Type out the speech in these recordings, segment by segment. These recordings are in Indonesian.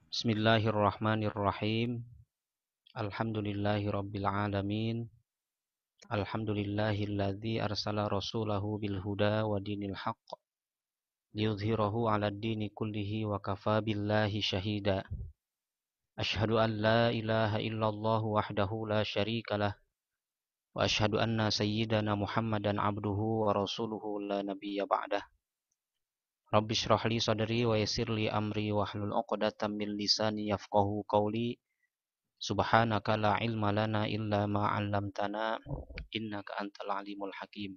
Bismillahirrahmanirrahim. Alhamdulillahirabbil alamin. Alhamdulillahilladzi arsala rasulahu bil huda wa dinil haqq liyudhhirahu 'alad dini kullihi wa kafa billahi shahida. Asyhadu an la ilaha illallah wahdahu la syarikalah wa asyhadu anna sayyidana Muhammadan 'abduhu wa rasuluhu la nabiyya ba'dah. Rabbi shrah li sadri wa yassir li amri wahlul 'uqdatam min lisani yafqahu qawli. Subhanaka la ilma lana illa ma 'allamtana innaka antal alimul hakim.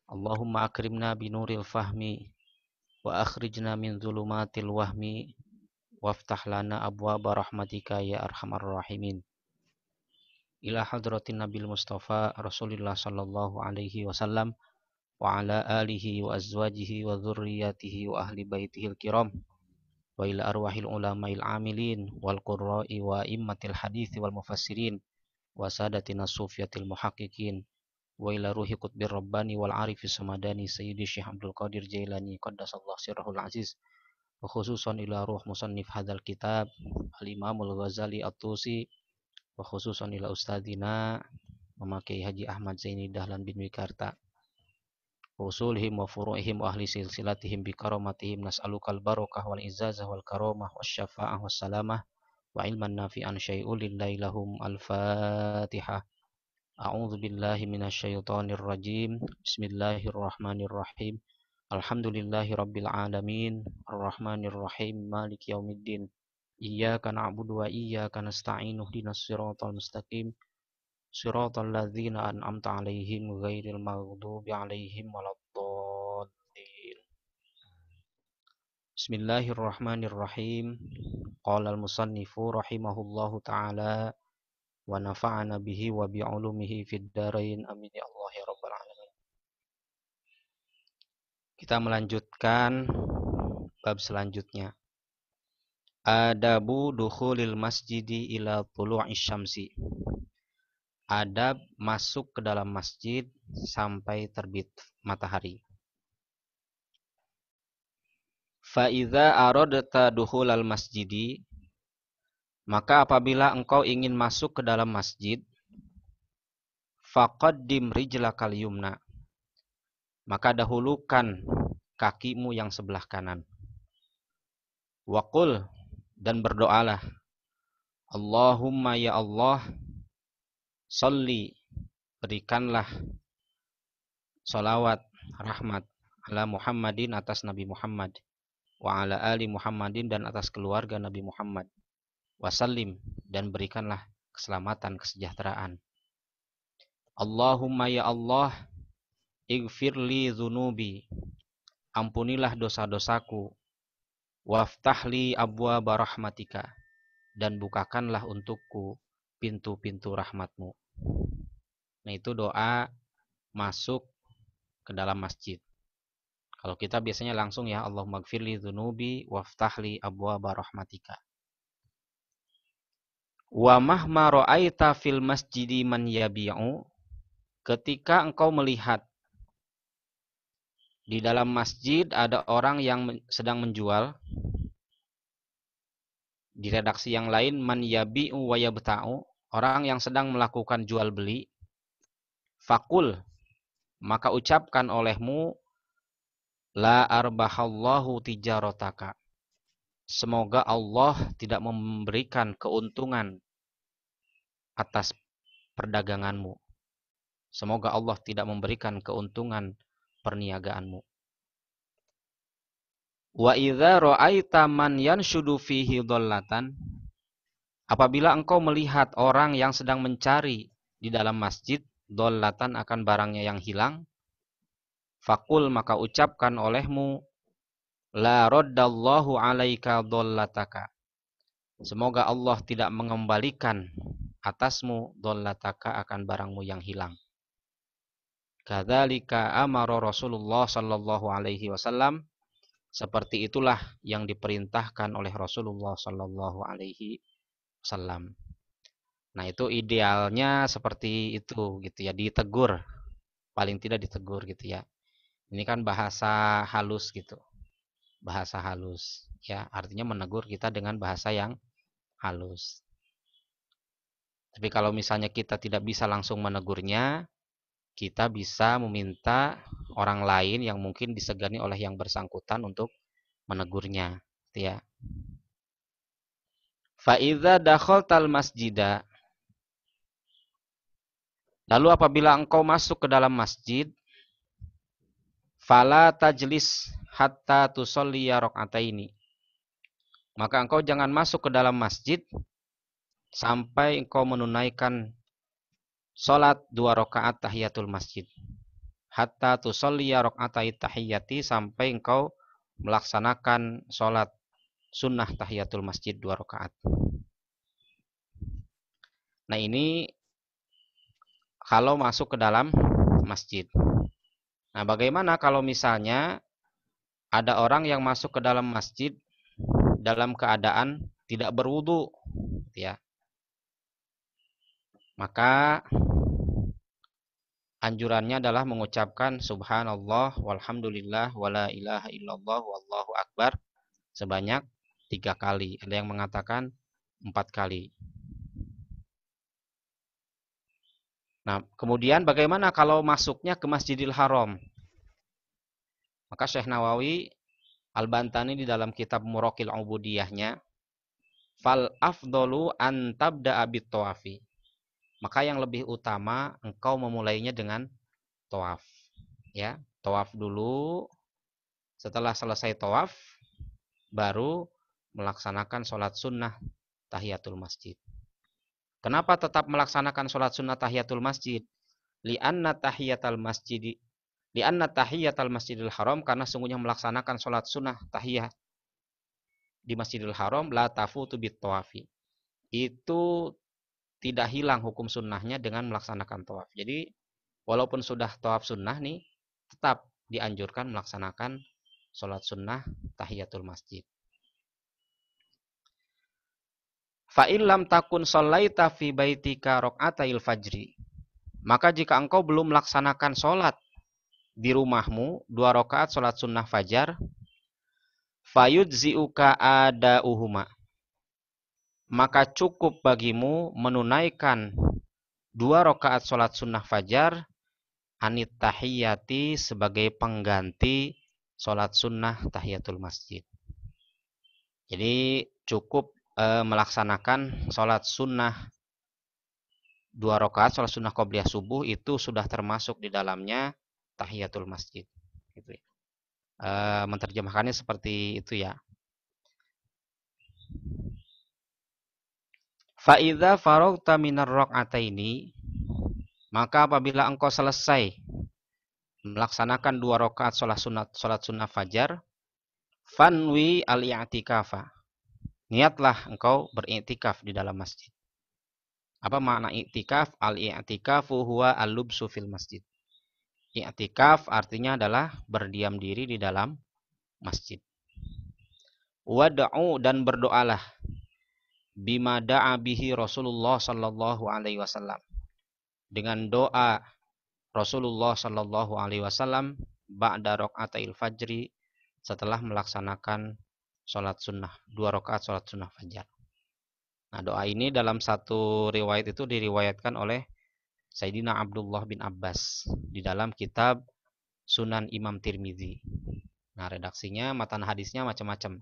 Allahumma akrimna binuril fahmi wa akhrijna min dhulumatil wahmi waftah lana abwaaba rahmatika ya arhamar rahimin. Ila hadratin Nabil Mustafa Rasulillah sallallahu alaihi wasallam wa ala alihi wa azwajihi wa dzurriyyatihi wa ahli baitihil kiram wa ila arwahil ulama'il amilin wal qurra'i wa immatil hadithi wal mufassirin wa sadatina sufiyatil muhaqqiqin wa ila ruhi qutbir rabbani wal arifi samadani sayyidi Syekh Abdul Qadir Jailani qaddasallahu sirrahul aziz wa khususan ila ruh musannif hadzal kitab al-Imamul Ghazali At-Tusi wa khususan ila ustadzina memakai Haji Ahmad Zaini Dahlan bin Wikarta usulihim wa furu'ihim wa ahli silsilatihim bi karamatihim nas'alukal barakah wal izazah wal karamah wasyafa'ah wassalamah wa ilman nafi'an syai'ul lillahi lahum al-fatihah. A'udzu billahi minasyaitonir rajim. Bismillahirrahmanirrahim. Alhamdulillahi rabbil alamin. Arrahmanir rahim. Maliki yaumiddin. Iyyaka na'budu wa iyyaka nasta'in. Ihdinas siratal mustaqim. Siratal ladzina an'amta 'alaihim ghairil maghdubi 'alaihim waladdallin. Bismillahirrahmanirrahim. Qala al-musannifu rahimahullahu ta'ala wa nafa'ana bihi wa bi'ulumihi fid dharain amin ya Allah ya rabbal alamin. Kita melanjutkan bab selanjutnya. Adabu dukhulil masjidi ila tulu'is syamsi. Adab masuk ke dalam masjid sampai terbit matahari. Fa idza aradta dukhulal masjidi, maka apabila engkau ingin masuk ke dalam masjid, faqaddim rijlakal yumna, maka dahulukan kakimu yang sebelah kanan. Waqul, dan berdoalah, Allahumma ya Allah, salli, berikanlah salawat, rahmat, ala Muhammadin, atas Nabi Muhammad, wa ala ali Muhammadin, dan atas keluarga Nabi Muhammad, wasallim, dan berikanlah keselamatan, kesejahteraan. Allahumma ya Allah, ighfirli dzunubi, ampunilah dosa-dosaku, waftahli abwaaba rahmatika, dan bukakanlah untukku pintu-pintu rahmatmu. Nah, itu doa masuk ke dalam masjid. Kalau kita biasanya langsung ya, Allahumma ighfirli dzunubi waftahli abwaaba rahmatika. Wa mahma ra'aita fil masjidi man yabi'u, ketika engkau melihat di dalam masjid ada orang yang sedang menjual, di redaksi yang lain man yabi'u wa yabta'u, orang yang sedang melakukan jual beli, fakul, maka ucapkan olehmu, la arbahallahu tijarotaka, semoga Allah tidak memberikan keuntungan atas perdaganganmu. Semoga Allah tidak memberikan keuntungan perniagaanmu. Wa idza ra'aita man yanshudu fihi dhallatan, apabila engkau melihat orang yang sedang mencari di dalam masjid dhallatan, akan barangnya yang hilang, fakul, maka ucapkan olehmu, la raddallahu alaika dhallataka, semoga Allah tidak mengembalikan atasmu dhallataka, akan barangmu yang hilang. Kadzalika amara Rasulullah sallallahu alaihi wasallam, seperti itulah yang diperintahkan oleh Rasulullah sallallahu alaihi wasallam. Nah, itu idealnya seperti itu gitu ya, ditegur, paling tidak ditegur gitu ya. Ini kan bahasa halus gitu. bahasa halus. Ya, artinya menegur kita dengan bahasa yang halus. Tapi kalau misalnya kita tidak bisa langsung menegurnya, kita bisa meminta orang lain yang mungkin disegani oleh yang bersangkutan untuk menegurnya. Gitu ya. Fa'idha dakhaltal masjidah. Lalu apabila engkau masuk ke dalam masjid, fala tajlis hatta tusolliya rakaataini. Maka engkau jangan masuk ke dalam masjid sampai engkau menunaikan salat 2 rakaat tahiyatul masjid. Hatta tusolliya rakaatai tahiyati, sampai engkau melaksanakan salat sunnah tahiyatul masjid 2 rakaat. Nah, ini kalau masuk ke dalam masjid. Nah, bagaimana kalau misalnya ada orang yang masuk ke dalam masjid dalam keadaan tidak berwudu, ya? Maka anjurannya adalah mengucapkan subhanallah walhamdulillah wala ilaha illallah wallahu akbar sebanyak 3 kali. Ada yang mengatakan 4 kali. Nah, kemudian bagaimana kalau masuknya ke Masjidil Haram? Maka Syekh Nawawi Al-Bantani di dalam kitab Muraqil Ubudiyahnya, fal afdolu an tabda'a bit tawafi. Maka yang lebih utama engkau memulainya dengan tawaf. Ya, tawaf dulu. Setelah selesai tawaf, baru melaksanakan sholat sunnah tahiyatul masjid. Kenapa tetap melaksanakan sholat sunnah tahiyatul masjid? Li'anna tahiyatul masjid, li'anna tahiyatul masjidil haram, karena sungguhnya melaksanakan sholat sunnah tahiyah di Masjidil Haram la tafutu bit tawafi. Itu tidak hilang hukum sunnahnya dengan melaksanakan tawaf. Jadi walaupun sudah tawaf sunnah nih, tetap dianjurkan melaksanakan sholat sunnah tahiyatul masjid. Fa'illam takun sholaita fi baitika rok'atail fajri. Maka jika engkau belum melaksanakan sholat di rumahmu 2 rakaat sholat sunnah fajar, fayudziuka adauhuma. Maka cukup bagimu menunaikan 2 rakaat sholat sunnah fajar anit tahiyati, sebagai pengganti sholat sunnah tahiyatul masjid. Jadi cukup melaksanakan sholat sunnah 2 rakaat sholat sunnah qobliyah subuh, itu sudah termasuk di dalamnya tahiyatul masjid. Gitu ya. Menerjemahkannya seperti itu ya. Fa'idha faragta minar rak'ataini, maka apabila engkau selesai melaksanakan 2 rakaat sholat sunnah fajar, fanwi al-i'tikafa. Niatlah engkau beriktikaf di dalam masjid. Apa makna i'tikaf? Al-i'tikafu huwa al-lubsu fil masjid. I'tikaf artinya adalah berdiam diri di dalam masjid. Wad'u, dan berdoalah, bima da'a bihi Rasulullah sallallahu alaihi wasallam, dengan doa Rasulullah sallallahu alaihi wasallam ba'da raka'atil fajri, setelah melaksanakan sholat sunnah 2 rakaat sholat sunnah fajar. Nah, doa ini dalam satu riwayat itu diriwayatkan oleh Sayyidina Abdullah bin Abbas di dalam kitab Sunan Imam Tirmizi. Nah, redaksinya, matan hadisnya macam-macam.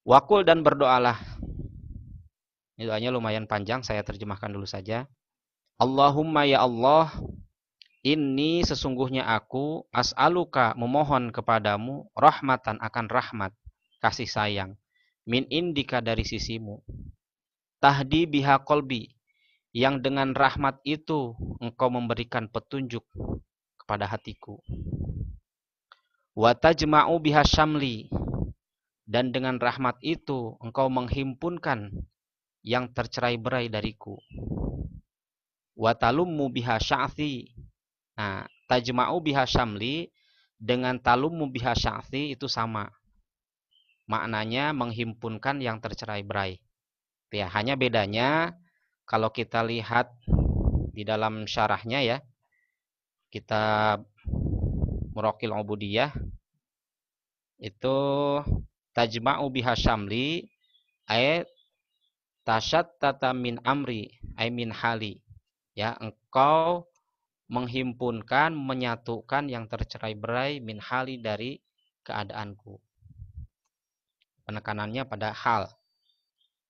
Wakul, dan berdoalah. Ini doanya lumayan panjang, saya terjemahkan dulu saja. Allahumma ya Allah, inni sesungguhnya aku, as'aluka memohon kepadamu, rahmatan akan rahmat, kasih sayang, min indika dari sisimu, tahdi biha qalbi, yang dengan rahmat itu engkau memberikan petunjuk kepada hatiku, wa tajma'u biha syamli, dan dengan rahmat itu engkau menghimpunkan yang tercerai-berai dariku, wa talummu biha sya'thi. Nah, tajma'u biha syamli dengan talummu biha sya'thi itu sama. Maknanya menghimpunkan yang tercerai-berai. Ya, hanya bedanya kalau kita lihat di dalam syarahnya ya, kitab Muraqil Ubudiyah, itu tajma'u biha syamli ay tasyattata min amri ay min hali. Ya, engkau menghimpunkan, menyatukan yang tercerai-berai min hali dari keadaanku. Penekanannya pada hal,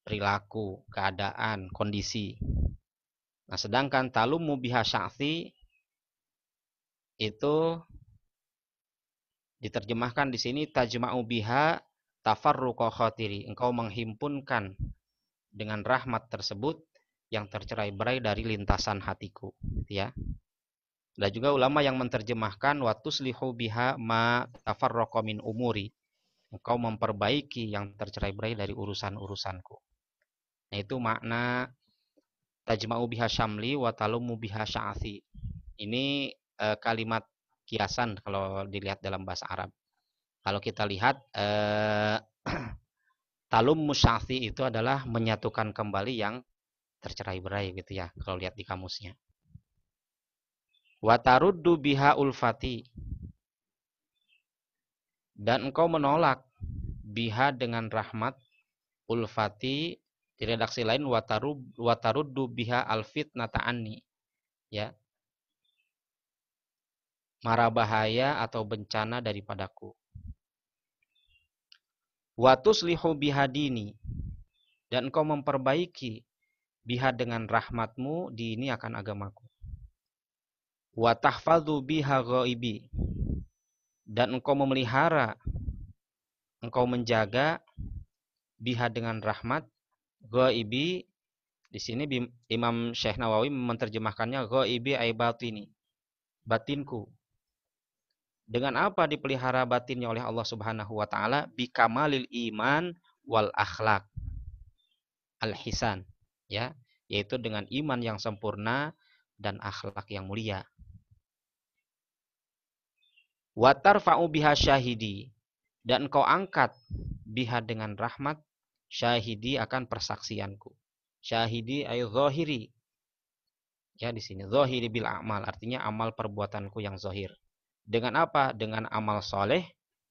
perilaku, keadaan, kondisi. Nah, sedangkan talumu biha sya'thi itu diterjemahkan di sini tajma'u biha tafarruqa khatiri. Engkau menghimpunkan dengan rahmat tersebut yang tercerai-berai dari lintasan hatiku, ya. Ada juga ulama yang menerjemahkan wa tuslihu biha ma tafarraqa min umuri. Engkau memperbaiki yang tercerai-berai dari urusan-urusanku. Nah, itu makna tajma'u biha syamli wa talumu biha sya'athi. Ini kalimat kiasan kalau dilihat dalam bahasa Arab. Kalau kita lihat talum musya'athi itu adalah menyatukan kembali yang tercerai-berai gitu ya, kalau lihat di kamusnya. Wa taruddu biha ulfati, dan engkau menolak biha dengan rahmat ulfati, di redaksi lain wa taruddu biha alfitnata anni, ya, mara bahaya atau bencana daripadaku. Wa tuslihu biha dini, dan engkau memperbaiki biha dengan rahmatmu dini akan agamaku. Wa tahfadzu biha ghaibi, dan engkau memelihara, engkau menjaga biha dengan rahmat ghaibi. Di sini Imam Syekh Nawawi menerjemahkannya ghaibi ay batini, batinku. Dengan apa dipelihara batinnya oleh Allah Subhanahu wa taala? Bi kamalil iman wal akhlak al hisan, ya, yaitu dengan iman yang sempurna dan akhlak yang mulia. Wa tarfa'u biha syahidi, dan engkau angkat biha dengan rahmat syahidi akan persaksianku. Syahidi ay zahiri. Ya, di sini zahiri bil a'mal, artinya amal perbuatanku yang zahir. Dengan apa? Dengan amal soleh,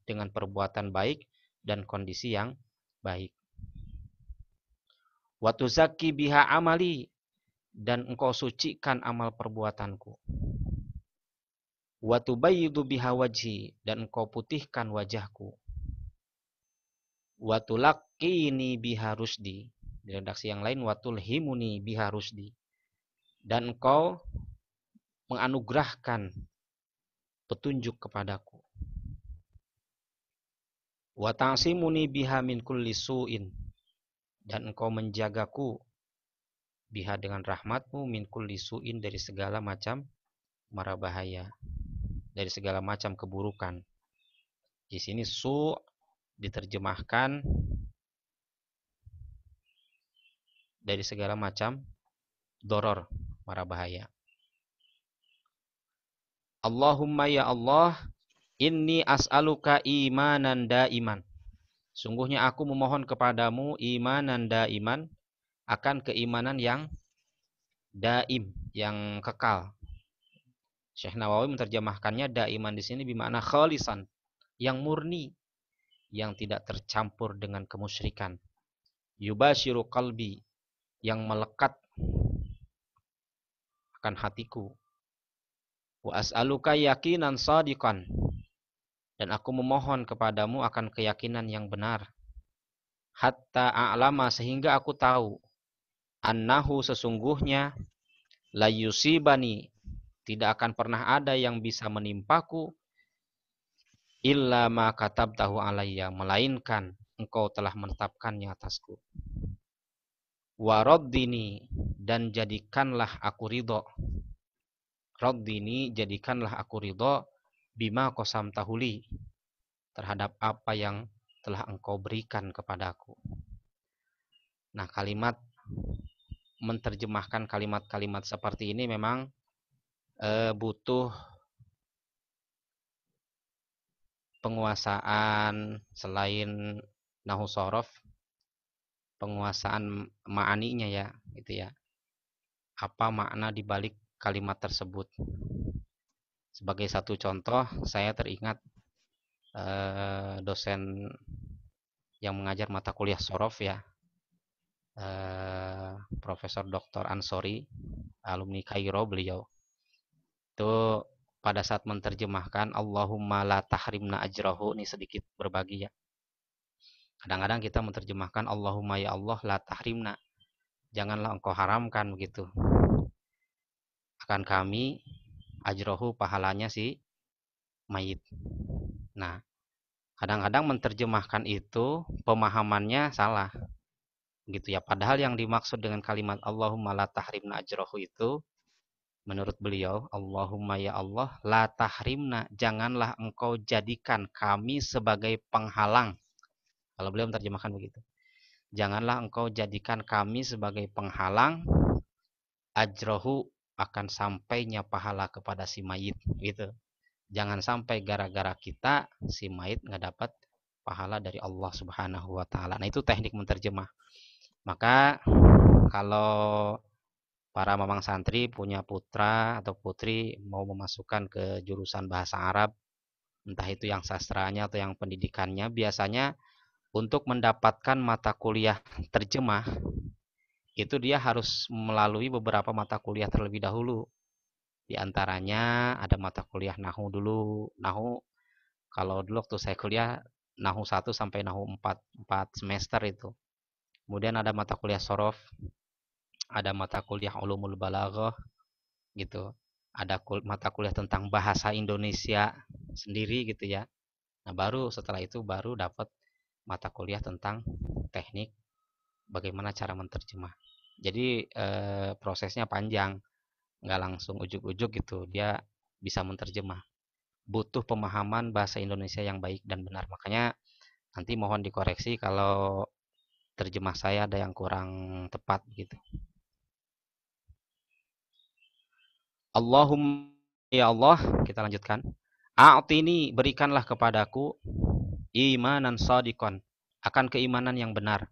dengan perbuatan baik dan kondisi yang baik. Wa tuzakki biha amali, dan engkau sucikan amal perbuatanku. Wa tubayyidu biha wajhi, dan engkau putihkan wajahku. Wa tulaqqini biha rusdi, di redaksi yang lain wa tulhimuni biha rusdi, dan engkau menganugerahkan petunjuk kepadaku. Wa ta'simuni biha min kulli su'in, dan engkau menjagaku biha dengan rahmatmu min kulli su'in, dari segala macam mara bahaya, dari segala macam keburukan. Di sini su diterjemahkan dari segala macam doror, mara bahaya. Allahumma ya Allah, inni as'aluka imanan daiman. Sungguhnya aku memohon kepadamu imanan daiman, akan keimanan yang daim, yang kekal. Syekh Nawawi menerjemahkannya daiman di sini bermakna khalisan, yang murni, yang tidak tercampur dengan kemusyrikan. Yubashiru qalbi, yang melekat akan hatiku. Wa as'aluka yakinan sadiqan, dan aku memohon kepadamu akan keyakinan yang benar. Hatta a'lama, sehingga aku tahu, annahu, sesungguhnya, la yusibani, tidak akan pernah ada yang bisa menimpaku, illa ma katabtahu alayya, melainkan engkau telah menetapkannya atasku. Wa raddini, dan jadikanlah aku ridho. Raddini, jadikanlah aku ridho, bima qasam tahuli, terhadap apa yang telah engkau berikan kepadaku. Nah, kalimat menerjemahkan kalimat-kalimat seperti ini memang butuh penguasaan selain nahu sorof, penguasaan ma'aninya, ya, gitu ya. Apa makna dibalik kalimat tersebut? Sebagai satu contoh, saya teringat dosen yang mengajar mata kuliah sorof ya, Profesor Dr. Ansori, alumni Kairo beliau. Itu pada saat menerjemahkan Allahumma la tahrimna ajrahu, ini sedikit berbagi ya. Kadang-kadang kita menerjemahkan Allahumma ya Allah la tahrimna, janganlah engkau haramkan begitu akan kami ajrohu, pahalanya si mayit. Nah, kadang-kadang menerjemahkan itu pemahamannya salah gitu ya. Padahal yang dimaksud dengan kalimat Allahumma la tahrimna ajrohu itu menurut beliau, Allahumma ya Allah la tahrimna, janganlah engkau jadikan kami sebagai penghalang. Kalau beliau menerjemahkan begitu. Janganlah engkau jadikan kami sebagai penghalang ajrohu, akan sampainya pahala kepada si mayit gitu. Jangan sampai gara-gara kita si mayit nggak dapat pahala dari Allah Subhanahu wa taala. Nah, itu teknik menerjemah. Maka kalau para mamang santri punya putra atau putri mau memasukkan ke jurusan bahasa Arab, entah itu yang sastranya atau yang pendidikannya, biasanya untuk mendapatkan mata kuliah terjemah itu dia harus melalui beberapa mata kuliah terlebih dahulu. Di antaranya ada mata kuliah Nahu dulu. Nahu, kalau dulu waktu saya kuliah, Nahu 1 sampai Nahu 4, 4 semester itu. Kemudian ada mata kuliah Sorof, ada mata kuliah Ulumul Balaghah gitu. Ada mata kuliah tentang bahasa Indonesia sendiri gitu ya. Nah, baru setelah itu baru dapat mata kuliah tentang teknik bagaimana cara menerjemah. Jadi prosesnya panjang, nggak langsung ujuk-ujuk gitu dia bisa menerjemah. Butuh pemahaman bahasa Indonesia yang baik dan benar. Makanya nanti mohon dikoreksi kalau terjemah saya ada yang kurang tepat gitu. Allahumma ya Allah, kita lanjutkan. A'tini, berikanlah kepadaku imanan shadiqan, akan keimanan yang benar.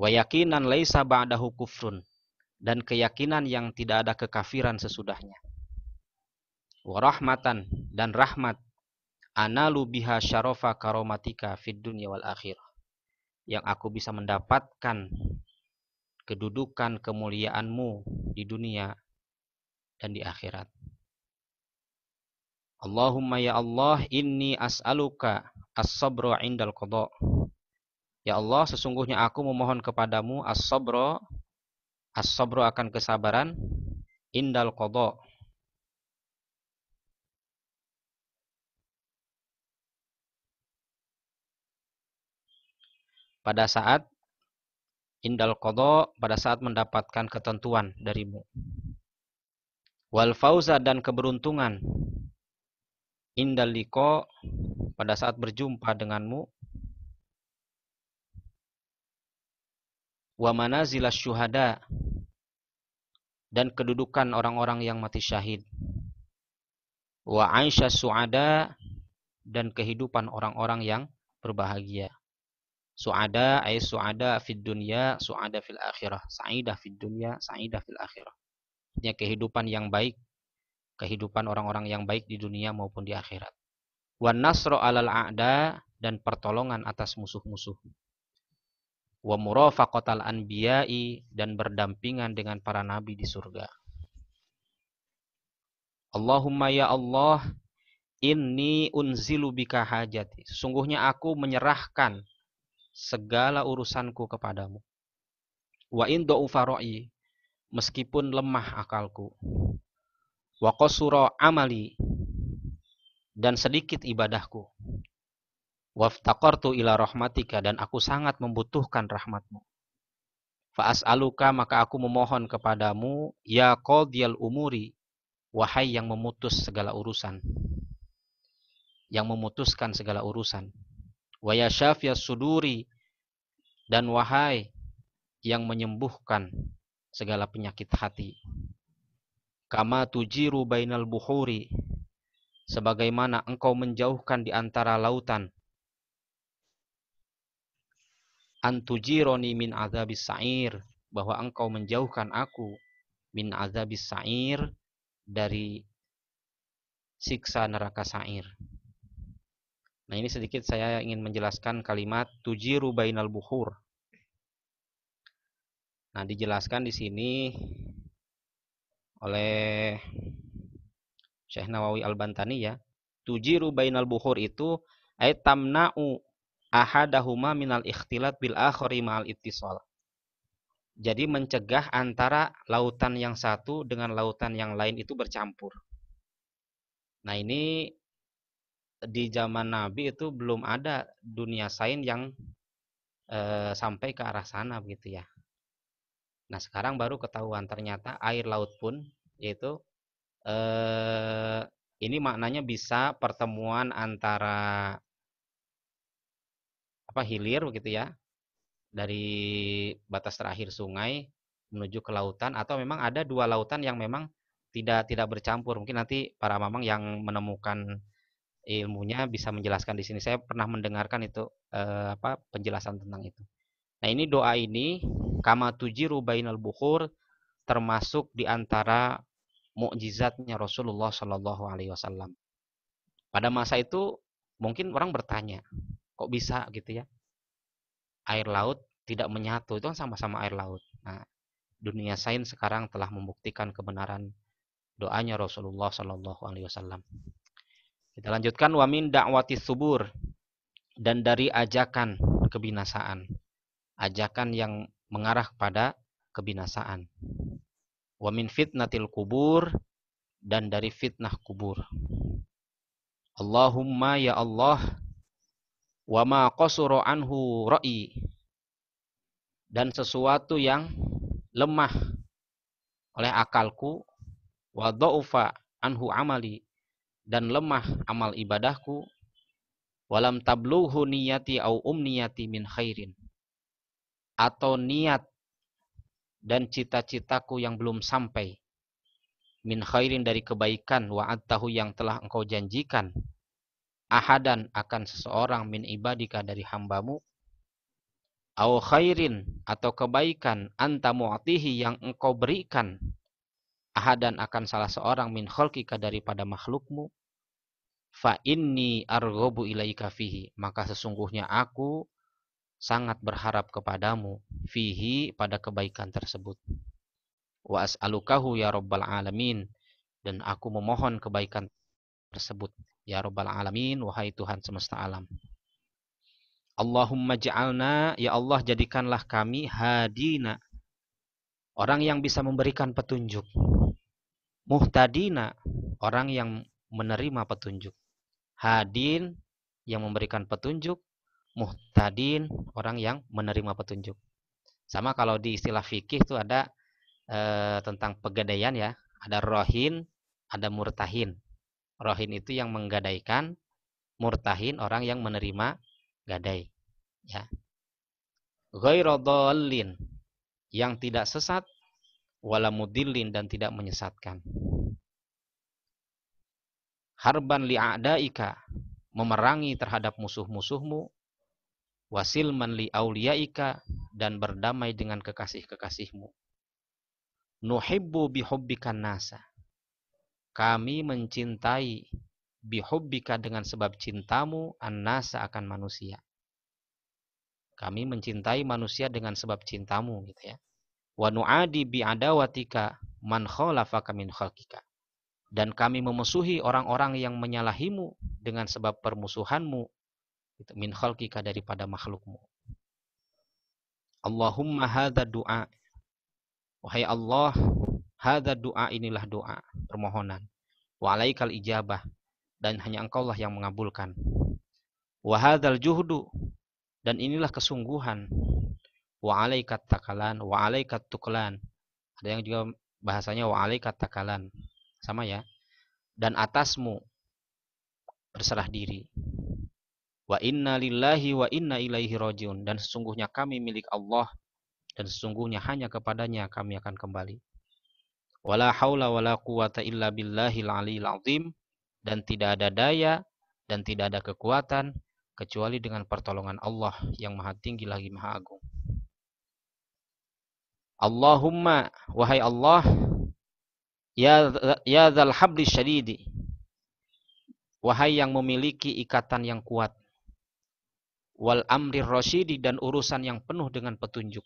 Wa yakinan laisa ba'dahu kufrun, dan keyakinan yang tidak ada kekafiran sesudahnya. Wa rahmatan, dan rahmat, analu biha syarafa karomatika fid dunya wal akhirah, yang aku bisa mendapatkan kedudukan kemuliaanmu di dunia dan di akhirat. Allahumma ya Allah, inni as'aluka as-sabra indal qada. Ya Allah, sesungguhnya aku memohon kepadamu as-sabra, as-sabra akan kesabaran, indal qada, pada saat indal qada, pada saat mendapatkan ketentuan darimu. Wal fauza, dan keberuntungan, indal liqa, pada saat berjumpa denganmu. Wa manazilas syuhada, dan kedudukan orang-orang yang mati syahid. Wa aisyas su'ada, dan kehidupan orang-orang yang berbahagia. Su'ada ay su'ada fid dunya, su'ada fil akhirah. Sa'idah fid dunya, sa'idah fil akhirah. Artinya kehidupan yang baik, kehidupan orang-orang yang baik di dunia maupun di akhirat. Wan nasru alal a'da, dan pertolongan atas musuh-musuh. Wa murafaqatal anbiya'i, dan berdampingan dengan para nabi di surga. Allahumma ya Allah, inni unzilu bika hajati. Sesungguhnya aku menyerahkan segala urusanku kepadamu. Wa in dha'ufa ra'i, meskipun lemah akalku. Wa qasura amali, dan sedikit ibadahku. Waftaqartu ila rahmatika, dan aku sangat membutuhkan rahmatmu. Fa as'aluka, maka aku memohon kepadamu, ya qadiyal umuri, wahai yang memutus segala urusan, yang memutuskan segala urusan. Wa ya syafiyas suduri, dan wahai yang menyembuhkan segala penyakit hati. Kama tujiru bainal buhuri, sebagaimana engkau menjauhkan di antara lautan. Antujironi min azabis sa'ir, bahwa engkau menjauhkan aku min azabis sa'ir, dari siksa neraka sa'ir. Nah, ini sedikit saya ingin menjelaskan kalimat tujiru bainal buhur. Nah, dijelaskan di sini oleh Syekh Nawawi Al-Bantani ya. Tujiru bainal buhur itu ay tamna'u ahadahuma minal ikhtilat bil akhari ma'al ittisal. Jadi mencegah antara lautan yang satu dengan lautan yang lain itu bercampur. Nah, ini di zaman Nabi itu belum ada dunia sains yang sampai ke arah sana begitu ya. Nah, sekarang baru ketahuan ternyata air laut pun yaitu ini maknanya bisa pertemuan antara hilir begitu ya, dari batas terakhir sungai menuju ke lautan, atau memang ada dua lautan yang memang tidak bercampur. Mungkin nanti para mamang yang menemukan ilmunya bisa menjelaskan di sini. Saya pernah mendengarkan itu penjelasan tentang itu. Nah, ini doa ini kama tujiru bainal bukhur termasuk di antara mukjizatnya Rasulullah Shallallahu alaihi wasallam. Pada masa itu mungkin orang bertanya, kok bisa gitu ya? Air laut tidak menyatu, itu kan sama-sama air laut. Nah, dunia sains sekarang telah membuktikan kebenaran doanya Rasulullah Shallallahu alaihi wasallam. Kita lanjutkan, wa min da'wati subur, dan dari ajakan kebinasaan. Ajakan yang mengarah kepada kebinasaan. Wa min fitnatil kubur, dan dari fitnah kubur. Allahumma ya Allah, wa ma qasura anhu ra'i, dan sesuatu yang lemah oleh akalku, wa dha'ufa anhu amali, dan lemah amal ibadahku, walam tablughu niyati au umniyati min khairin, atau niat dan cita-citaku yang belum sampai, min khairin dari kebaikan, wa'adtahu yang telah engkau janjikan, ahadan akan seseorang, min ibadika dari hambamu, au khairin atau kebaikan, anta mu'tihi yang engkau berikan, ahadan akan salah seorang, min khalqika daripada makhlukmu, fa inni arghabu ilaika fihi, maka sesungguhnya aku sangat berharap kepadamu, fihi pada kebaikan tersebut. Wa as'alukahu ya rabbal alamin, dan aku memohon kebaikan tersebut ya rabbal alamin, wahai Tuhan semesta alam. Allahumma ja'alna, ya Allah jadikanlah kami, hadina, orang yang bisa memberikan petunjuk, muhtadina, orang yang menerima petunjuk, hadin yang memberikan petunjuk, muhtadin orang yang menerima petunjuk. Sama kalau di istilah fikih itu ada tentang pegadaian ya, ada rohin, ada murtahin. Rohin itu yang menggadaikan, murtahin orang yang menerima gadai ya. Ghairu dhallin, yang tidak sesat, wala mudillin, dan tidak menyesatkan. Harban li'a'daika, memerangi terhadap musuh-musuhmu, wasilman li auliyaika, dan berdamai dengan kekasih-kekasihmu. Nuhibbu bihubbikan nasa, kami mencintai, bihubbika dengan sebab cintamu, an-nasa akan manusia. Kami mencintai manusia dengan sebab cintamu gitu ya. Wa nu'adi bi'adawatika man khalafaka min khalqika, dan kami memusuhi orang-orang yang menyalahimu dengan sebab permusuhanmu itu, min khalqika daripada makhlukmu. Allahumma hadza du'a, wahai Allah, hadza du'a, inilah doa permohonan, wa alaikal ijabah, dan hanya engkaulah yang mengabulkan, wa hadzal juhdu, dan inilah kesungguhan, wa alaikat takalan, wa alaikat tuklan, ada yang juga bahasanya wa alaikat takalan, sama ya, dan atasmu berserah diri. Wa inna lillahi wa inna ilaihi rajiun, dan sesungguhnya kami milik Allah, dan sesungguhnya hanya kepadanya kami akan kembali. Wala haula wala quwata illa billahil aliyil azim, dan tidak ada daya dan tidak ada kekuatan kecuali dengan pertolongan Allah yang maha tinggi lagi maha agung. Allahumma, wahai Allah, ya dzal habli syadidi, wahai yang memiliki ikatan yang kuat, wal amrir rasyidi, dan urusan yang penuh dengan petunjuk.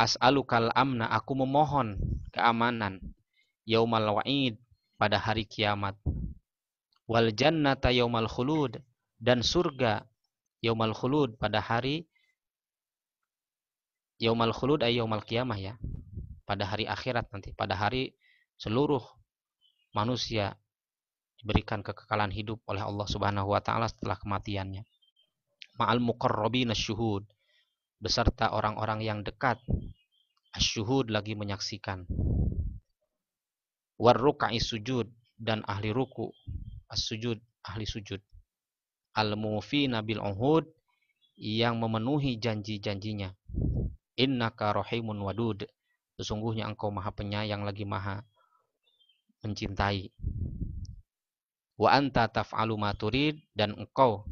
As'alukal amna, aku memohon keamanan, yaumal wa'id, pada hari kiamat, wal jannata yaumal khulud, dan surga yaumal khulud, pada hari yaumal khulud ay yaumal kiamah ya, pada hari akhirat nanti, pada hari seluruh manusia diberikan kekekalan hidup oleh Allah Subhanahu wa taala setelah kematiannya. Ma'al muqarrabin asyuhud, beserta orang-orang yang dekat, asyuhud, lagi menyaksikan. Warrukai sujud, dan ahli ruku, as-sujud, ahli sujud. Al-mufina bil uhud, yang memenuhi janji-janjinya. Innaka rahimun wadud, sesungguhnya engkau maha penyayang lagi maha mencintai. Wa anta taf'alu ma turid, dan engkau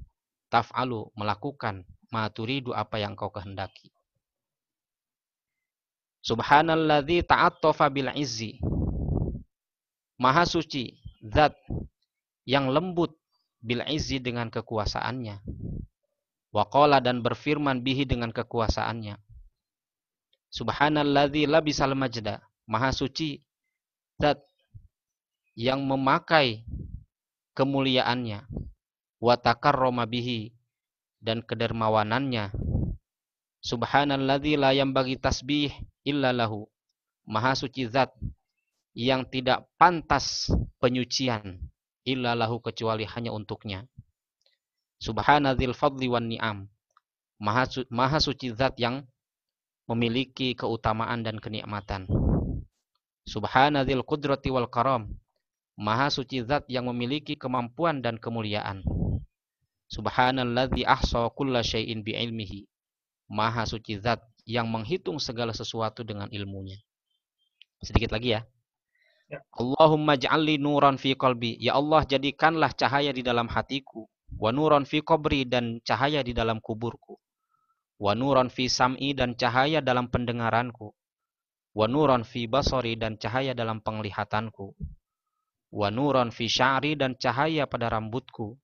taf'alu, melakukan, ma turidu, apa yang engkau kehendaki. Subhanalladzi ta'attafa bil izzi, maha suci zat yang lembut, bil izzi, dengan kekuasaannya. Wa qala, dan berfirman, bihi, dengan kekuasaannya. Subhanalladzi labisal majda, maha suci zat yang memakai kemuliaannya. Wa takarrama bihi, dan kedermawanannya. Subhanalladzi la yambaghi tasbih illa lahu, maha suci zat yang tidak pantas penyucian illa lahu, kecuali hanya untuknya. Subhanadzil fadli wan ni'am, maha suci zat yang memiliki keutamaan dan kenikmatan. Subhanadzil qudrati wal karam, maha suci zat yang memiliki kemampuan dan kemuliaan. Subhanalladzi ahsa kulla syai'in bi'ilmihi, maha suci zat yang menghitung segala sesuatu dengan ilmunya. Sedikit lagi ya. Allahumma ja'alli nuran fi qalbi, ya Allah jadikanlah cahaya di dalam hatiku. Wa nuran fi qabri, dan cahaya di dalam kuburku. Wa nuran fi sam'i, dan cahaya dalam pendengaranku. Wa nuran fi basari, dan cahaya dalam penglihatanku. Wa nuran fi sya'ri, dan cahaya pada rambutku.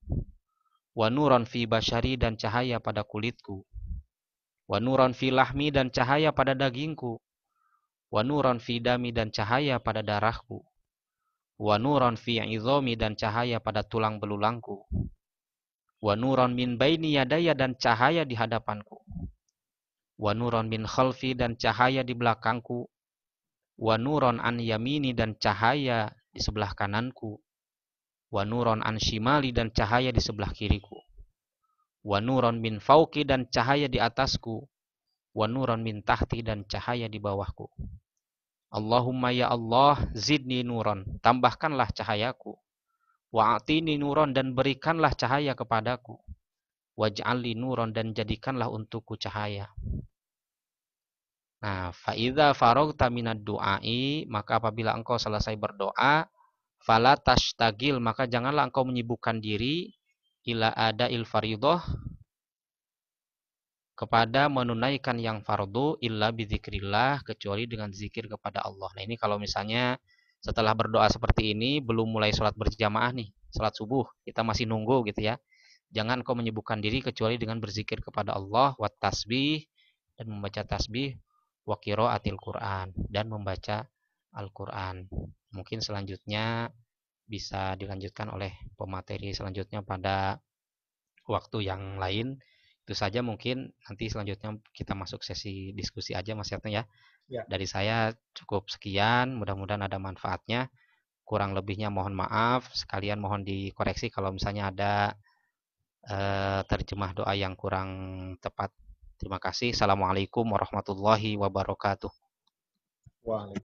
Wa nuran fi basyari, dan cahaya pada kulitku. Wa nuran fi lahmi, dan cahaya pada dagingku. Wa nuran fi dami, dan cahaya pada darahku. Wa nuran fi izami, dan cahaya pada tulang belulangku. Wa nuran min baini yadaya, dan cahaya di hadapanku. Wa nuran min khalfi, dan cahaya di belakangku. Wa nuran an yamini, dan cahaya di sebelah kananku. Wa nuran an shimali, dan cahaya di sebelah kiriku. Wa nuran min fauqi, dan cahaya di atasku. Wa nuran min tahti, dan cahaya di bawahku. Allahumma ya Allah, zidni nuran, tambahkanlah cahayaku. Wa'atini nuran, dan berikanlah cahaya kepadaku. Waj'alli nuran, dan jadikanlah untukku cahaya. Nah, fa'idha faragta minad du'ai, maka apabila engkau selesai berdoa, fala tashtagil, maka janganlah engkau menyibukkan diri, ila ada'il faridoh, kepada menunaikan yang fardu, illa bizikrillah, kecuali dengan zikir kepada Allah. Nah, ini kalau misalnya setelah berdoa seperti ini belum mulai sholat berjamaah nih, sholat subuh, kita masih nunggu gitu ya. Jangan kau menyibukkan diri kecuali dengan berzikir kepada Allah, wa tasbih, dan membaca tasbih, wa qiraatil Qur'an, dan membaca Al-Qur'an. Mungkin selanjutnya bisa dilanjutkan oleh pemateri selanjutnya pada waktu yang lain. Itu saja, mungkin nanti selanjutnya kita masuk sesi diskusi aja Mas Yatno ya. Ya. Dari saya cukup sekian, mudah-mudahan ada manfaatnya. Kurang lebihnya mohon maaf, sekalian mohon dikoreksi kalau misalnya ada terjemah doa yang kurang tepat. Terima kasih. Assalamualaikum warahmatullahi wabarakatuh. Waalaikumsalam.